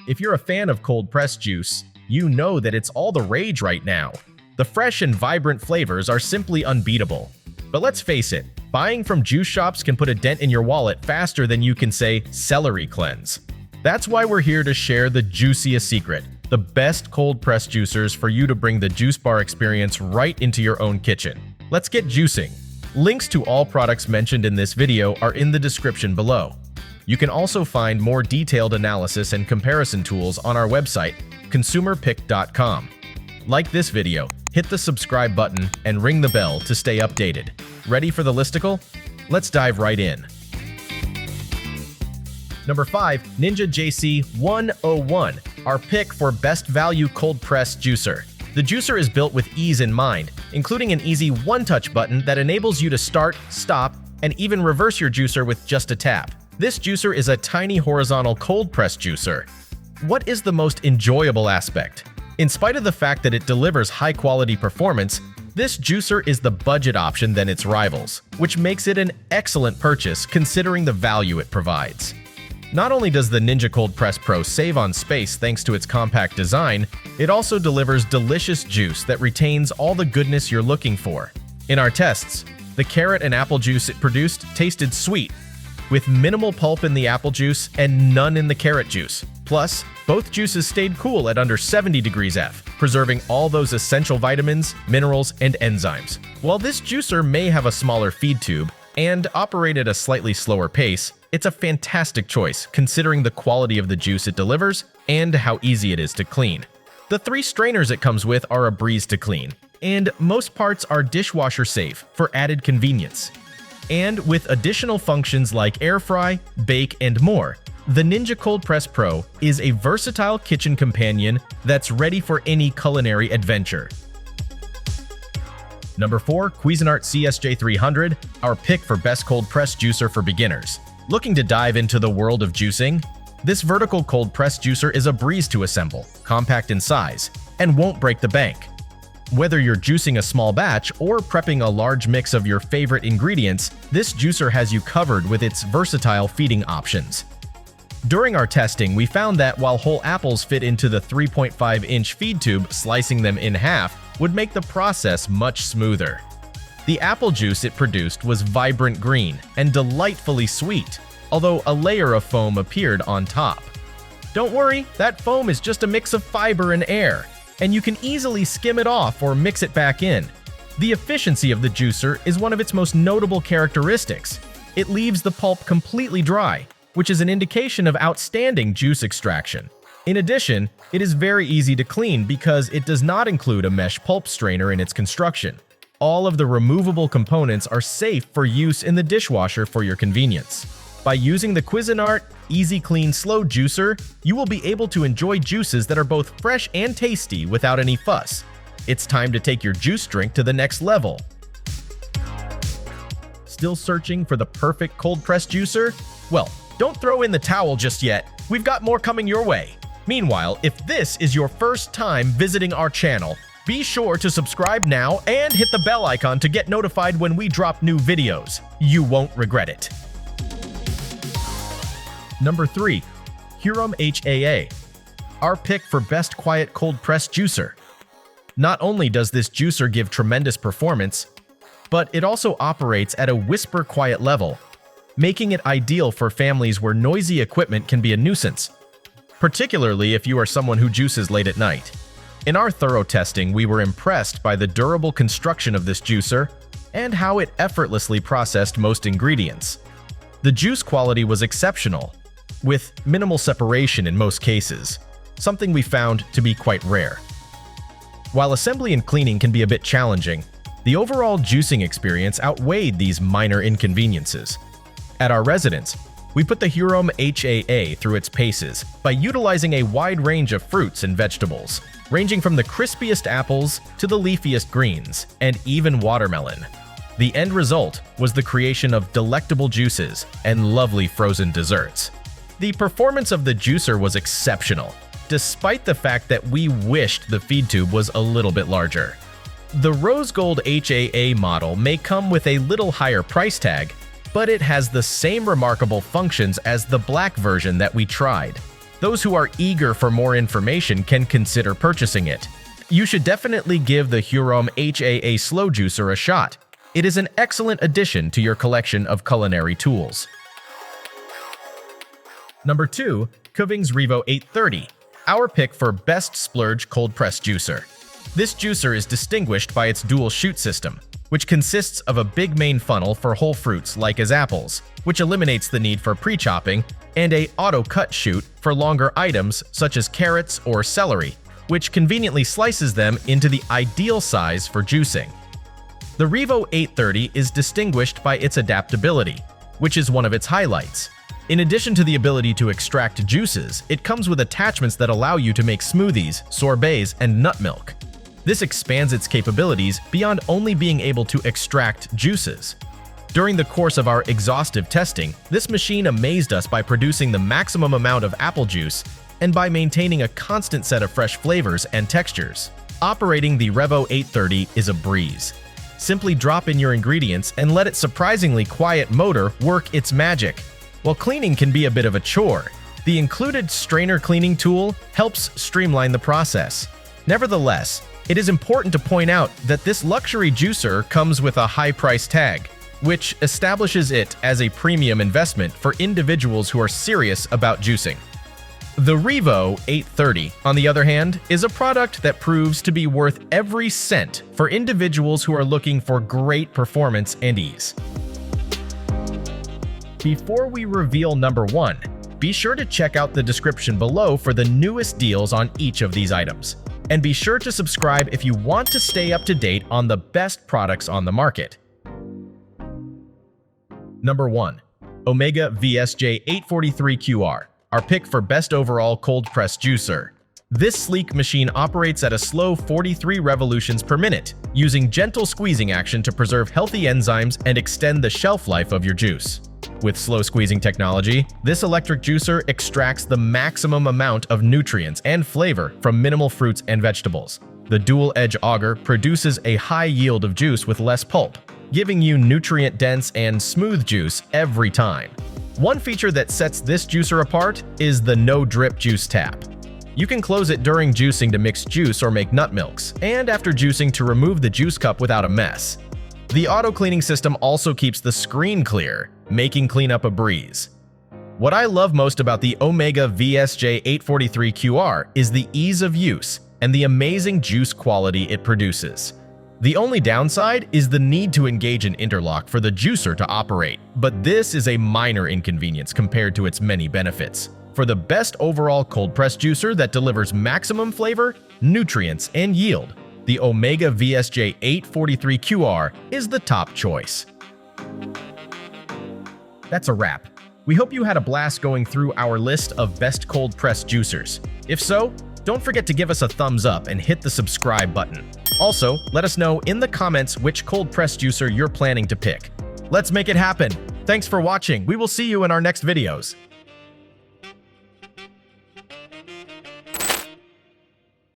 If you're a fan of cold-pressed juice, you know that it's all the rage right now. The fresh and vibrant flavors are simply unbeatable. But let's face it, buying from juice shops can put a dent in your wallet faster than you can say celery cleanse. That's why we're here to share the juiciest secret, the best cold-pressed juicers for you to bring the juice bar experience right into your own kitchen. Let's get juicing. Links to all products mentioned in this video are in the description below. You can also find more detailed analysis and comparison tools on our website, consumerpick.com. Like this video, hit the subscribe button, and ring the bell to stay updated. Ready for the listicle? Let's dive right in. Number 5. Ninja JC101, our pick for best value cold-pressed juicer. The juicer is built with ease in mind, including an easy one-touch button that enables you to start, stop, and even reverse your juicer with just a tap. This juicer is a tiny horizontal cold-press juicer. What is the most enjoyable aspect? In spite of the fact that it delivers high-quality performance, this juicer is the budget option than its rivals, which makes it an excellent purchase considering the value it provides. Not only does the Ninja Cold Press Pro save on space thanks to its compact design, it also delivers delicious juice that retains all the goodness you're looking for. In our tests, the carrot and apple juice it produced tasted sweet, with minimal pulp in the apple juice and none in the carrot juice. Plus, both juices stayed cool at under 70 degrees F, preserving all those essential vitamins, minerals, and enzymes. While this juicer may have a smaller feed tube and operate at a slightly slower pace, it's a fantastic choice considering the quality of the juice it delivers and how easy it is to clean. The 3 strainers it comes with are a breeze to clean, and most parts are dishwasher safe for added convenience. And with additional functions like air fry, bake, and more, the Ninja Cold Press Pro is a versatile kitchen companion that's ready for any culinary adventure. Number 4. Cuisinart CSJ-300, our pick for best cold press juicer for beginners. Looking to dive into the world of juicing? This vertical cold press juicer is a breeze to assemble, compact in size, and won't break the bank. Whether you're juicing a small batch or prepping a large mix of your favorite ingredients, this juicer has you covered with its versatile feeding options. During our testing, we found that while whole apples fit into the 3.5-inch feed tube, slicing them in half would make the process much smoother. The apple juice it produced was vibrant green and delightfully sweet, although a layer of foam appeared on top. Don't worry, that foam is just a mix of fiber and air, and you can easily skim it off or mix it back in. The efficiency of the juicer is one of its most notable characteristics. It leaves the pulp completely dry, which is an indication of outstanding juice extraction. In addition, it is very easy to clean because it does not include a mesh pulp strainer in its construction. All of the removable components are safe for use in the dishwasher for your convenience. By using the Cuisinart Easy Clean Slow Juicer, you will be able to enjoy juices that are both fresh and tasty without any fuss. It's time to take your juice drink to the next level. Still searching for the perfect cold press juicer? Well, don't throw in the towel just yet. We've got more coming your way. Meanwhile, if this is your first time visiting our channel, be sure to subscribe now and hit the bell icon to get notified when we drop new videos. You won't regret it. Number 3. Hurom H-AA, our pick for best quiet cold press juicer. Not only does this juicer give tremendous performance, but it also operates at a whisper quiet level, making it ideal for families where noisy equipment can be a nuisance, particularly if you are someone who juices late at night. In our thorough testing, we were impressed by the durable construction of this juicer and how it effortlessly processed most ingredients. The juice quality was exceptional, with minimal separation in most cases, something we found to be quite rare. While assembly and cleaning can be a bit challenging, the overall juicing experience outweighed these minor inconveniences. At our residence, we put the Hurom H-AA through its paces by utilizing a wide range of fruits and vegetables, ranging from the crispiest apples to the leafiest greens, and even watermelon. The end result was the creation of delectable juices and lovely frozen desserts. The performance of the juicer was exceptional, despite the fact that we wished the feed tube was a little bit larger. The rose gold H-AA model may come with a little higher price tag, but it has the same remarkable functions as the black version that we tried. Those who are eager for more information can consider purchasing it. You should definitely give the Hurom H-AA slow juicer a shot. It is an excellent addition to your collection of culinary tools. Number 2. Kuvings REVO830, our pick for best splurge cold press juicer. This juicer is distinguished by its dual chute system, which consists of a big main funnel for whole fruits like as apples, which eliminates the need for pre-chopping, and a auto-cut chute for longer items such as carrots or celery, which conveniently slices them into the ideal size for juicing. The REVO830 is distinguished by its adaptability, which is one of its highlights. In addition to the ability to extract juices, it comes with attachments that allow you to make smoothies, sorbets, and nut milk. This expands its capabilities beyond only being able to extract juices. During the course of our exhaustive testing, this machine amazed us by producing the maximum amount of apple juice and by maintaining a constant set of fresh flavors and textures. Operating the REVO830 is a breeze. Simply drop in your ingredients and let its surprisingly quiet motor work its magic. While cleaning can be a bit of a chore, the included strainer cleaning tool helps streamline the process. Nevertheless, it is important to point out that this luxury juicer comes with a high price tag, which establishes it as a premium investment for individuals who are serious about juicing. The REVO830, on the other hand, is a product that proves to be worth every cent for individuals who are looking for great performance and ease. Before we reveal number 1, be sure to check out the description below for the newest deals on each of these items. And be sure to subscribe if you want to stay up to date on the best products on the market. Number 1. Omega VSJ843QR, our pick for best overall cold press juicer. This sleek machine operates at a slow 43 revolutions per minute, using gentle squeezing action to preserve healthy enzymes and extend the shelf life of your juice. With slow squeezing technology, this electric juicer extracts the maximum amount of nutrients and flavor from minimal fruits and vegetables. The dual-edge auger produces a high yield of juice with less pulp, giving you nutrient-dense and smooth juice every time. One feature that sets this juicer apart is the no-drip juice tap. You can close it during juicing to mix juice or make nut milks, and after juicing to remove the juice cup without a mess. The auto-cleaning system also keeps the screen clear, making cleanup a breeze. What I love most about the Omega VSJ843QR is the ease of use and the amazing juice quality it produces. The only downside is the need to engage an interlock for the juicer to operate, but this is a minor inconvenience compared to its many benefits. For the best overall cold press juicer that delivers maximum flavor, nutrients, and yield, the Omega VSJ843QR is the top choice. That's a wrap. We hope you had a blast going through our list of best cold press juicers. If so, don't forget to give us a thumbs up and hit the subscribe button. Also, let us know in the comments which cold press juicer you're planning to pick. Let's make it happen. Thanks for watching. We will see you in our next videos.